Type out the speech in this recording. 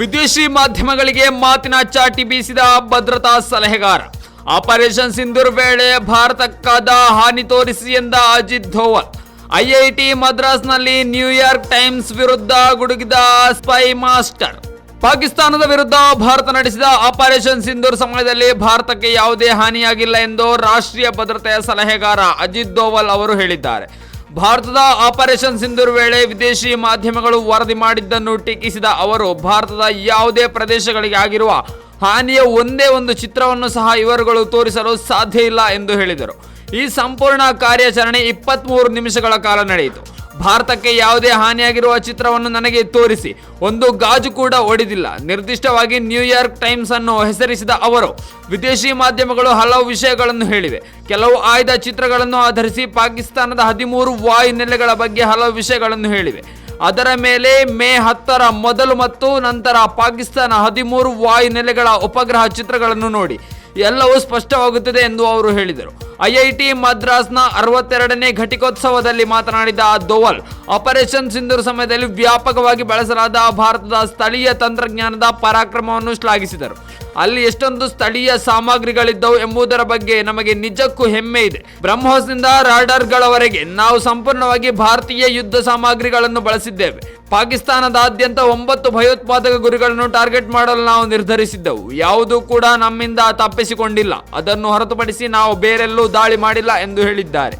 ವಿದೇಶಿ ಮಾಧ್ಯಮಗಳಿಗೆ ಮಾತಿನ ಚಾಟಿ ಬೀಸಿದ ಭದ್ರತಾ ಸಲಹೆಗಾರ. ಆಪರೇಷನ್ ಸಿಂಧೂರ್ ವೇಳೆ ಭಾರತಕ್ಕಾದ ಹಾನಿ ತೋರಿಸಿ ಎಂದ ಅಜಿತ್ ಧೋವಲ್. ಐಐಟಿ ಮದ್ರಾಸ್ನಲ್ಲಿ ನ್ಯೂಯಾರ್ಕ್ ಟೈಮ್ಸ್ ವಿರುದ್ಧ ಗುಡುಗಿದ ಸ್ಪೈ ಮಾಸ್ಟರ್. ಪಾಕಿಸ್ತಾನದ ವಿರುದ್ಧ ಭಾರತ ನಡೆಸಿದ ಆಪರೇಷನ್ ಸಿಂಧೂರ್ ಸಮಯದಲ್ಲಿ ಭಾರತಕ್ಕೆ ಯಾವುದೇ ಹಾನಿಯಾಗಿಲ್ಲ ಎಂದು ರಾಷ್ಟ್ರೀಯ ಭದ್ರತೆಯ ಸಲಹೆಗಾರ ಅಜಿತ್ ಧೋವಲ್ ಅವರು ಹೇಳಿದ್ದಾರೆ. ಭಾರತದ ಆಪರೇಷನ್ ಸಿಂಧೂರ್ ವೇಳೆ ವಿದೇಶಿ ಮಾಧ್ಯಮಗಳು ವರದಿ ಮಾಡಿದ್ದನ್ನು ಟೀಕಿಸಿದ ಅವರು, ಭಾರತದ ಯಾವುದೇ ಪ್ರದೇಶಗಳಿಗೆ ಆಗಿರುವ ಹಾನಿಯ ಒಂದೇ ಒಂದು ಚಿತ್ರವನ್ನು ಸಹ ಇವರುಗಳು ತೋರಿಸಲು ಸಾಧ್ಯ ಇಲ್ಲ ಎಂದು ಹೇಳಿದರು. ಈ ಸಂಪೂರ್ಣ ಕಾರ್ಯಾಚರಣೆ 23 ನಿಮಿಷಗಳ ಕಾಲ ನಡೆಯಿತು. ಭಾರತಕ್ಕೆ ಯಾವುದೇ ಹಾನಿಯಾಗಿರುವ ಚಿತ್ರವನ್ನು ನನಗೆ ತೋರಿಸಿ, ಒಂದು ಗಾಜು ಕೂಡ ಒಡೆದಿಲ್ಲ. ನಿರ್ದಿಷ್ಟವಾಗಿ ನ್ಯೂಯಾರ್ಕ್ ಟೈಮ್ಸ್ ಅನ್ನು ಹೆಸರಿಸಿದ ಅವರು, ವಿದೇಶಿ ಮಾಧ್ಯಮಗಳು ಹಲವು ವಿಷಯಗಳನ್ನು ಹೇಳಿವೆ. ಕೆಲವು ಆಯ್ದ ಚಿತ್ರಗಳನ್ನು ಆಧರಿಸಿ ಪಾಕಿಸ್ತಾನದ 13 ವಾಯುನೆಲೆಗಳ ಬಗ್ಗೆ ಹಲವು ವಿಷಯಗಳನ್ನು ಹೇಳಿವೆ. ಅದರ ಮೇಲೆ ಮೇ 10ರ ಮೊದಲು ಮತ್ತು ನಂತರ ಪಾಕಿಸ್ತಾನ 13 ವಾಯುನೆಲೆಗಳ ಉಪಗ್ರಹ ಚಿತ್ರಗಳನ್ನು ನೋಡಿ ಎಲ್ಲವೂ ಸ್ಪಷ್ಟವಾಗುತ್ತದೆ ಎಂದು ಅವರು ಹೇಳಿದರು. ಐಐಟಿ ಮದ್ರಾಸ್ನ 62ನೇ ಘಟಿಕೋತ್ಸವದಲ್ಲಿ ಮಾತನಾಡಿದ ಧೋವಲ್, ಆಪರೇಷನ್ ಸಿಂಧೂರ್ ಸಮಯದಲ್ಲಿ ವ್ಯಾಪಕವಾಗಿ ಬಳಸಲಾದ ಭಾರತದ ಸ್ಥಳೀಯ ತಂತ್ರಜ್ಞಾನದ ಪರಾಕ್ರಮವನ್ನು ಶ್ಲಾಘಿಸಿದರು. ಅಲ್ಲಿ ಎಷ್ಟೊಂದು ಸ್ಥಳೀಯ ಸಾಮಗ್ರಿಗಳಿದ್ದವು ಎಂಬುದರ ಬಗ್ಗೆ ನಮಗೆ ನಿಜಕ್ಕೂ ಹೆಮ್ಮೆ ಇದೆ. ಬ್ರಹ್ಮೋಸ್ನಿಂದ ರಾಡಾರ್ಗಳವರೆಗೆ ನಾವು ಸಂಪೂರ್ಣವಾಗಿ ಭಾರತೀಯ ಯುದ್ಧ ಸಾಮಗ್ರಿಗಳನ್ನು ಬಳಸಿದ್ದೇವೆ. ಪಾಕಿಸ್ತಾನದಾದ್ಯಂತ 9 ಭಯೋತ್ಪಾದಕ ಗುರಿಗಳನ್ನು ಟಾರ್ಗೆಟ್ ಮಾಡಲು ನಾವು ನಿರ್ಧರಿಸಿದ್ದೆವು. ಯಾವುದೂ ಕೂಡ ನಮ್ಮಿಂದ ತಪ್ಪಿಸಿಕೊಂಡಿಲ್ಲ. ಅದನ್ನು ಹೊರತುಪಡಿಸಿ ನಾವು ಬೇರೆಲ್ಲೂ ದಾಳಿ ಮಾಡಿಲ್ಲ ಎಂದು ಹೇಳಿದ್ದಾರೆ.